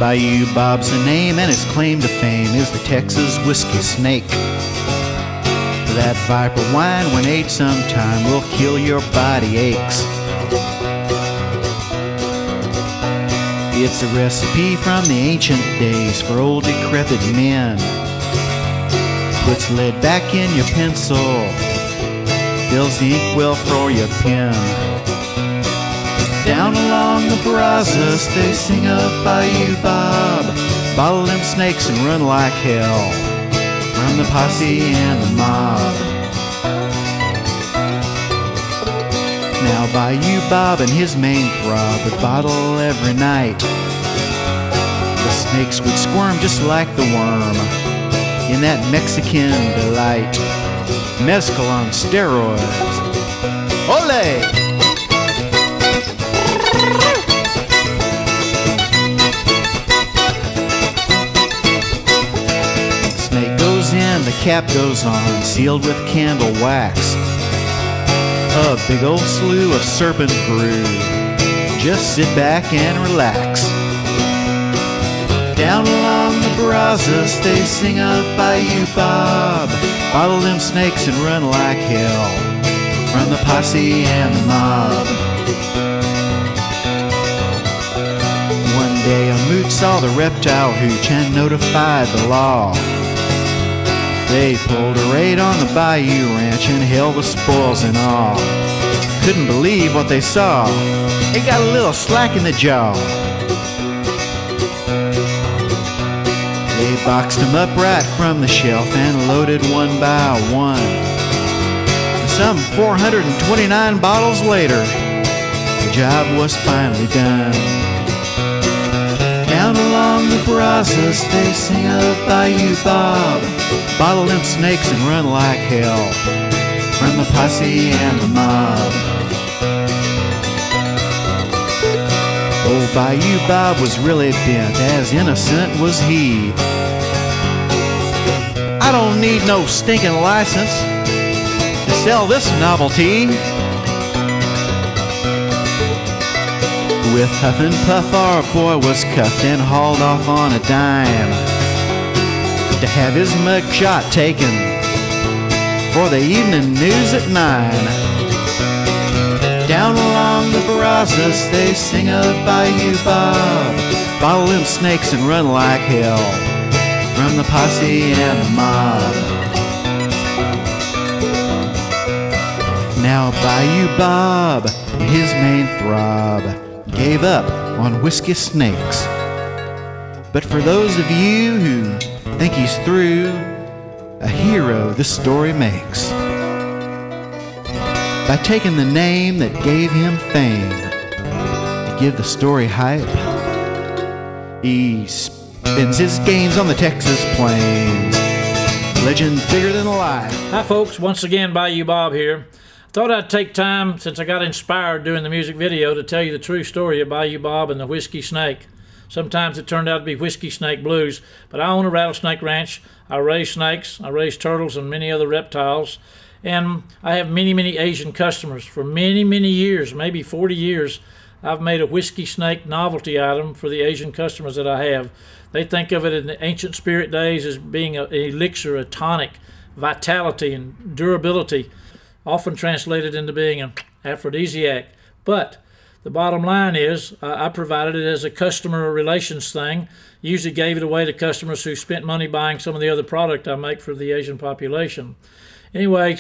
Bayou Bob's the name, and his claim to fame is the Texas whiskey snake. That viper wine, when aged sometime, will kill your body aches. It's a recipe from the ancient days for old decrepit men. Puts lead back in your pencil, fills the inkwell for your pen. Down along the Brazos they sing of Bayou Bob, bottle them snakes and run like hell from the posse and the mob. Now Bayou Bob and his main throb would bottle every night. The snakes would squirm just like the worm in that Mexican delight. Mezcal on steroids. Ole! The cap goes on, sealed with candle wax. A big old slew of serpent brew. Just sit back and relax. Down along the Brazos they sing of Bayou Bob, bottle them snakes and run like hell from the posse and the mob. One day a moot saw the reptile hooch and notified the law. They pulled a raid on the Bayou Ranch and held the spoils in awe. Couldn't believe what they saw. They got a little slack in the jaw. They boxed them up right from the shelf and loaded one by one. Some 429 bottles later, the job was finally done. Down along the Brazos they sing of Bayou Bob, bottle them snakes and run like hell from the posse and the mob. Old Bayou Bob was really bent, as innocent was he. I don't need no stinking license to sell this novelty. With huff and puff our boy was cuffed and hauled off on a dime to have his mug shot taken for the evening news at 9. Down along the Brazos they sing of Bayou Bob, bottle them snakes and run like hell from the posse and the mob. Now Bayou Bob, his main throb, gave up on whiskey snakes. But for those of you who think he's through, a hero this story makes. By taking the name that gave him fame to give the story hype, he spends his gains on the Texas plains. Legend bigger than life. Hi folks, once again Bayou Bob here. Thought I'd take time, since I got inspired doing the music video, to tell you the true story of Bayou Bob and the whiskey snake. Sometimes it turned out to be whiskey snake blues, but I own a rattlesnake ranch. I raise snakes, I raise turtles and many other reptiles, and I have many Asian customers. For many years, maybe 40 years, I've made a whiskey snake novelty item for the Asian customers that I have. They think of it in the ancient spirit days as being an elixir, a tonic, vitality and durability, often translated into being an aphrodisiac. But the bottom line is I provided it as a customer relations thing. Usually gave it away to customers who spent money buying some of the other product I make for the Asian population. Anyway,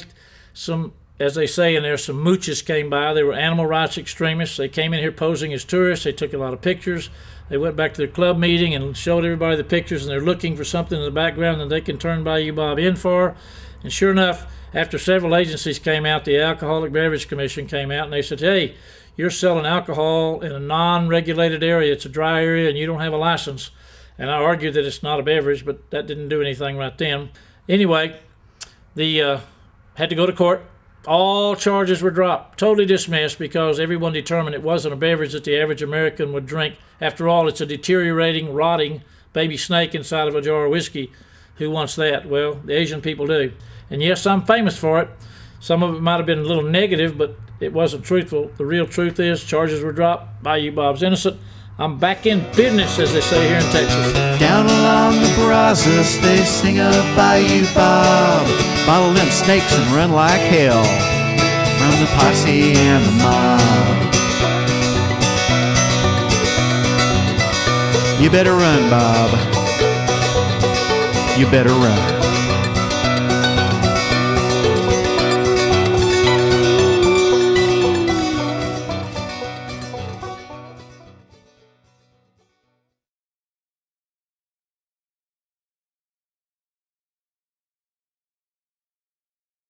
as they say in there, some mooches came by. They were animal rights extremists. They came in here posing as tourists. They took a lot of pictures. They went back to their club meeting and showed everybody the pictures, and they're looking for something in the background that they can turn Bayou Bob in for. And sure enough, after several agencies came out, the Alcoholic Beverage Commission came out, and they said, hey, you're selling alcohol in a non-regulated area. It's a dry area, and you don't have a license. And I argued that it's not a beverage, but that didn't do anything right then. Anyway, had to go to court. All charges were dropped, totally dismissed, because everyone determined it wasn't a beverage that the average American would drink. After all, it's a deteriorating, rotting baby snake inside of a jar of whiskey. Who wants that? Well, the Asian people do. And yes, I'm famous for it. Some of it might have been a little negative, but it wasn't truthful. The real truth is charges were dropped. Bayou Bob's innocent. I'm back in business, as they say here in Texas. Down along the Brazos, they sing of Bayou Bob. Bottle them snakes and run like hell from the posse and the mob. You better run, Bob. You better run.